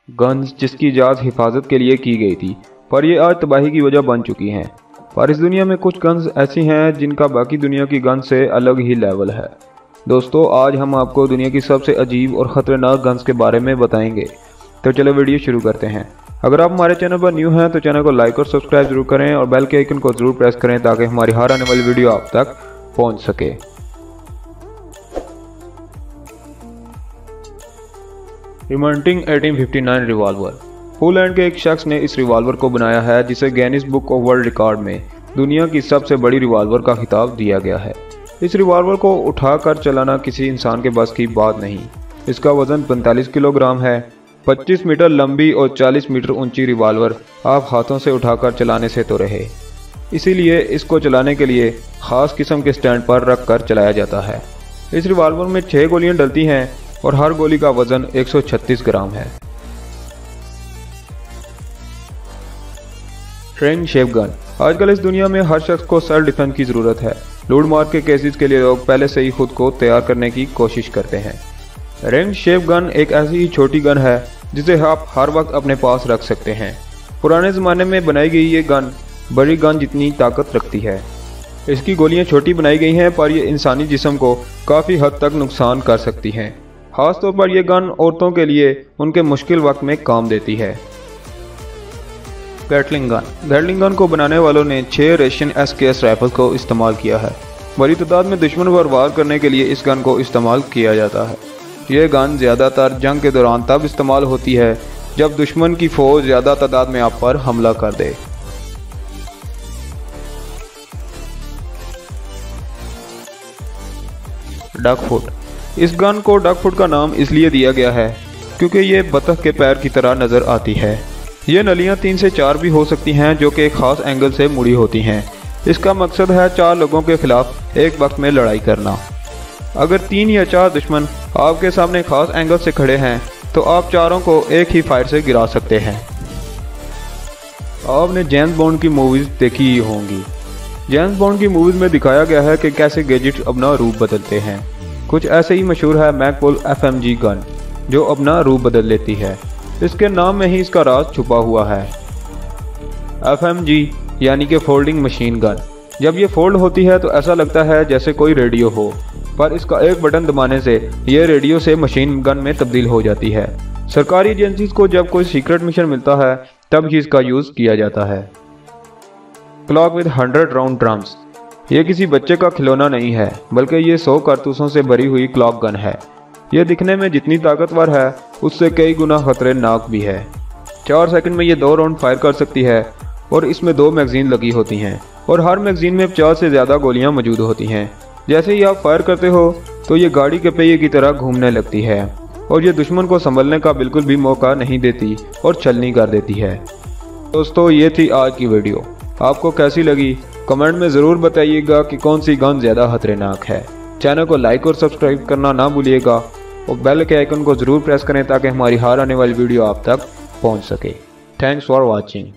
Guns जिसकी इजाज़त हिफाजत के लिए की गई थी, पर ये आज तबाही की वजह बन चुकी हैं। पर इस दुनिया में कुछ गन्स ऐसी हैं जिनका बाकी दुनिया की गन से अलग ही लेवल है। दोस्तों, आज हम आपको दुनिया की सबसे अजीब और ख़तरनाक गन्स के बारे में बताएंगे। तो चलो वीडियो शुरू करते हैं। अगर आप हमारे चैनल पर न्यू हैं तो चैनल को लाइक और सब्सक्राइब जरूर करें और बेल के आइकन को जरूर प्रेस करें ताकि हमारी हर आने वाली वीडियो आप तक पहुंच सके। रिमंटिंग 1859 रिवॉल्वर। पोलैंड के एक शख्स ने इस रिवॉल्वर को बनाया है जिसे Guinness book of world record में दुनिया की सबसे बड़ी रिवॉल्वर का खिताब दिया गया है। इस रिवॉल्वर को उठाकर चलाना किसी इंसान के बस की बात नहीं। इसका वजन 45 किलोग्राम है। 25 मीटर लंबी और 40 मीटर ऊंची रिवॉल्वर आप हाथों से उठाकर चलाने से तो रहे, इसीलिए इसको चलाने के लिए खास किस्म के स्टैंड पर रख कर चलाया जाता है। इस रिवॉल्वर में 6 गोलियां डलती हैं और हर गोली का वजन 136 ग्राम है। Train shape gun. आजकल इस दुनिया में हर शख्स को सेल्फ डिफेंस की जरूरत है। लूट मार के केसेस के लिए लोग पहले से ही खुद को तैयार करने की कोशिश करते हैं। रिंग शेप गन एक ऐसी ही छोटी गन है जिसे आप हर वक्त अपने पास रख सकते हैं। पुराने ज़माने में बनाई गई ये गन बड़ी गन जितनी ताकत रखती है। इसकी गोलियां छोटी बनाई गई हैं पर यह इंसानी जिस्म को काफ़ी हद तक नुकसान कर सकती हैं। खासतौर पर यह गन औरतों के लिए उनके मुश्किल वक्त में काम देती है। Gatling gun. गैटलिंग गन को बनाने वालों ने 6 रशियन SKS राइफल को इस्तेमाल किया है। बड़ी तादाद में दुश्मन पर वार करने के लिए इस गन को इस्तेमाल किया जाता है। यह गन ज़्यादातर जंग के दौरान तब इस्तेमाल होती है जब दुश्मन की फ़ौज ज़्यादा तादाद में आप पर हमला कर दे। डकफुट। इस गन को डकफुट का नाम इसलिए दिया गया है क्योंकि ये बतख के पैर की तरह नज़र आती है। ये नलियाँ 3 से 4 भी हो सकती हैं जो कि एक ख़ास एंगल से मुड़ी होती हैं। इसका मकसद है 4 लोगों के खिलाफ एक वक्त में लड़ाई करना। अगर 3 या 4 दुश्मन आपके सामने खास एंगल से खड़े हैं तो आप चारों को एक ही फायर से गिरा सकते हैं। आपने जेम्स बॉन्ड की मूवीज़ देखी ही होंगी। जेम्स बॉन्ड की मूवीज़ में दिखाया गया है कि कैसे गैजेट्स अपना रूप बदलते हैं। कुछ ऐसे ही मशहूर है मैकपुल FMG गन जो अपना रूप बदल लेती है। इसके नाम में ही इसका राज छुपा हुआ है। FMG यानी कि फोल्डिंग मशीन गन। जब ये फोल्ड होती है तो ऐसा लगता है जैसे कोई रेडियो हो, पर इसका एक बटन दबाने से यह रेडियो से मशीन गन में तब्दील हो जाती है। सरकारी एजेंसीज को जब कोई सीक्रेट मिशन मिलता है तब ही इसका यूज़ किया जाता है। Clock with 100 round drums. ये किसी बच्चे का खिलौना नहीं है बल्कि ये 100 कारतूसों से भरी हुई क्लॉक गन है। यह दिखने में जितनी ताकतवर है उससे कई गुना खतरनाक भी है। 4 सेकंड में ये 2 राउंड फायर कर सकती है और इसमें 2 मैगजीन लगी होती हैं और हर मैगजीन में 50 से ज़्यादा गोलियां मौजूद होती हैं। जैसे ही आप फायर करते हो तो ये गाड़ी के पहिए की तरह घूमने लगती है और ये दुश्मन को संभलने का बिल्कुल भी मौका नहीं देती और छलनी कर देती है। दोस्तों, ये थी आज की वीडियो। आपको कैसी लगी कमेंट में ज़रूर बताइएगा कि कौन सी गन ज़्यादा खतरनाक है। चैनल को लाइक और सब्सक्राइब करना ना भूलिएगा और बेल के आइकन को ज़रूर प्रेस करें ताकि हमारी हर आने वाली वीडियो आप तक पहुँच सके। Thanks for watching.